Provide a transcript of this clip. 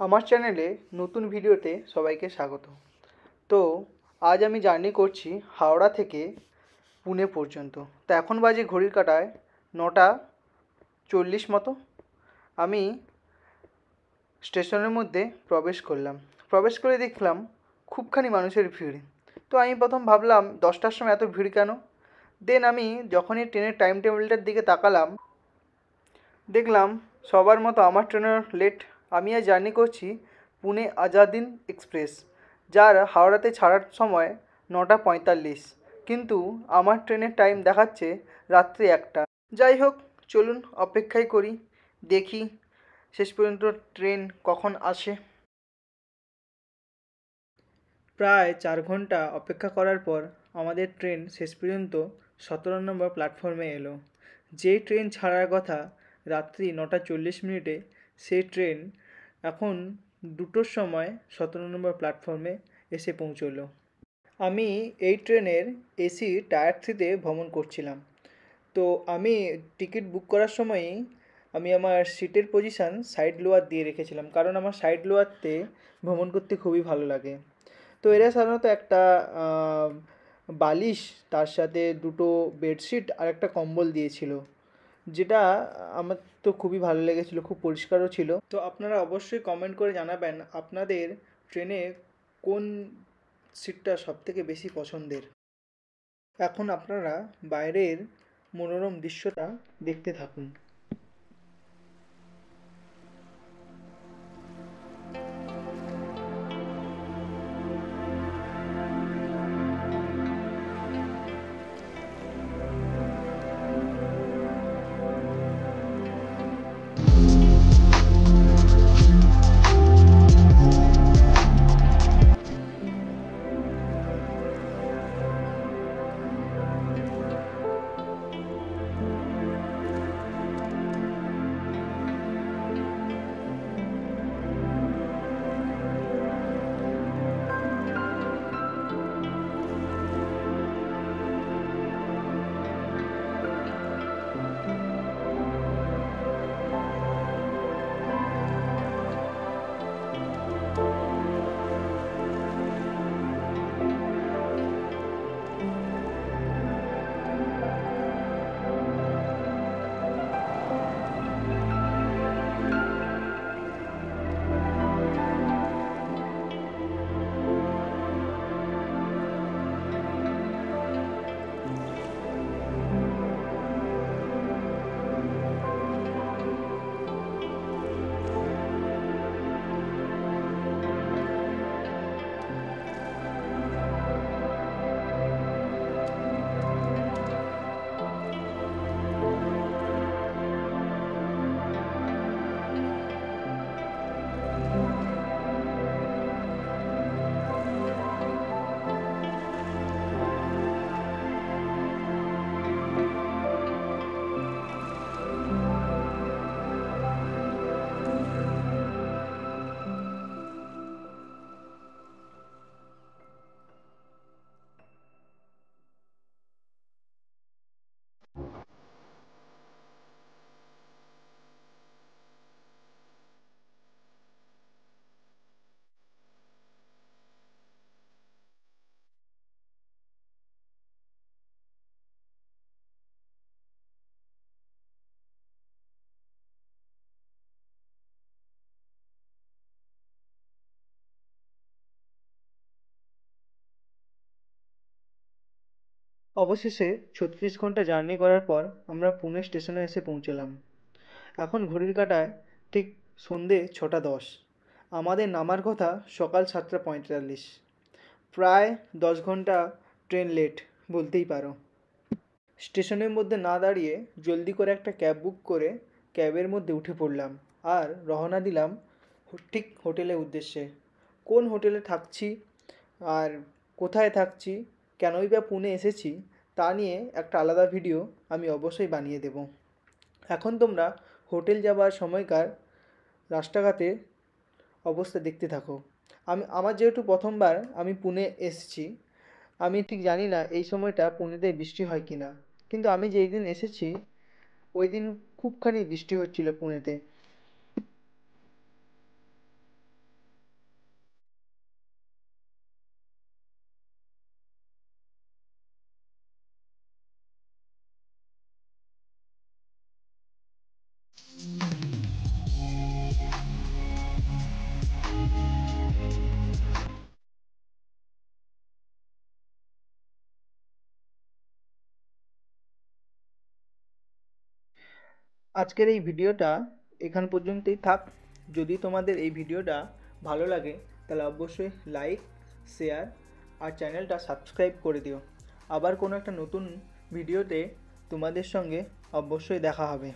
আমার চ্যানেলে নতুন ভিডিওতে সবাইকে স্বাগত। তো আজ আমি জার্নি করছি হাওড়া থেকে পুনে পর্যন্ত। তো এখন বাজে ঘড়ির কাঁটায় 9:40 মতো। আমি স্টেশনের মধ্যে প্রবেশ করলাম। প্রবেশ করে দেখলাম খুবখানি মানুষের ভিড়। তো আমি প্রথম ভাবলাম 10টার সময় এত ভিড় কেন। দেন আমি যখনই ট্রেনের টাইম টেবিলটার দিকে তাকালাম, দেখলাম সবার মতো আমার ট্রেনের লেট। আমি আজ জার্নি করছি পুনে আজাদিন এক্সপ্রেস, যার হাওড়াতে ছাড়ার সময় 9:45, কিন্তু আমার ট্রেনের টাইম দেখাচ্ছে রাত্রি 1টা। যাই হোক, চলুন অপেক্ষাই করি, দেখি শেষ পর্যন্ত ট্রেন কখন আসে। প্রায় 4 ঘন্টা অপেক্ষা করার পর আমাদের ট্রেন শেষ পর্যন্ত 17 নম্বর প্ল্যাটফর্মে এলো। যেই ট্রেন ছাড়ার কথা রাত্রি 9:40, সেই ট্রেন এখন 2টোর সময় 17 নম্বর প্ল্যাটফর্মে এসে পৌঁছলো। আমি এই ট্রেনের এসি টায়ার 3-তে ভ্রমণ করছিলাম। তো আমি টিকিট বুক করার সময়ই আমি আমার সিটের পজিশান সাইড লোয়ার দিয়ে রেখেছিলাম, কারণ আমার সাইড লোয়ারতে ভ্রমণ করতে খুবই ভালো লাগে। তো এরা সাধারণত একটা বালিশ, তার সাথে 2টো বেডশিট আর একটা কম্বল দিয়েছিল, যেটা আমার তো খুবই ভালো লেগেছিলো, খুব পরিষ্কারও ছিল। তো আপনারা অবশ্যই কমেন্ট করে জানাবেন আপনাদের ট্রেনে কোন সিটটা সবথেকে বেশি পছন্দের। এখন আপনারা বাইরের মনোরম দৃশ্যটা দেখতে থাকুন। অবশেষে 36 ঘন্টা জার্নি করার পর আমরা পুনে স্টেশনে এসে পৌঁছলাম। এখন ঘড়ির কাঁটায় ঠিক সন্ধে 6:10। আমাদের নামার কথা সকাল 7:45। প্রায় 10 ঘন্টা ট্রেন লেট বলতেই পারো। স্টেশনের মধ্যে না দাঁড়িয়ে জলদি করে একটা ক্যাব বুক করে ক্যাবের মধ্যে উঠে পড়লাম আর রওনা দিলাম ঠিক হোটেলের উদ্দেশ্যে। কোন হোটেলে থাকছি আর কোথায় থাকছি, কেনই বা পুনে এসেছি, তা নিয়ে একটা আলাদা ভিডিও আমি অবশ্যই বানিয়ে দেব। এখন তোমরা হোটেল যাবার সময়কার রাস্তাঘাটে অবস্থা দেখতে থাকো। আমার যেহেতু প্রথমবার আমি পুনে এসেছি, আমি ঠিক জানি না এই সময়টা পুনেতে বৃষ্টি হয় কি না, কিন্তু আমি যেই দিন এসেছি ওই দিন খুবখানি বৃষ্টি হচ্ছিল পুনেতে। আজকের এই ভিডিওটা এখান পর্যন্তই থাক। যদি তোমাদের এই ভিডিওটা ভালো লাগে তাহলে অবশ্যই লাইক, শেয়ার আর চ্যানেলটা সাবস্ক্রাইব করে দিও। আবার কোনো একটা নতুন ভিডিওতে তোমাদের সঙ্গে অবশ্যই দেখা হবে।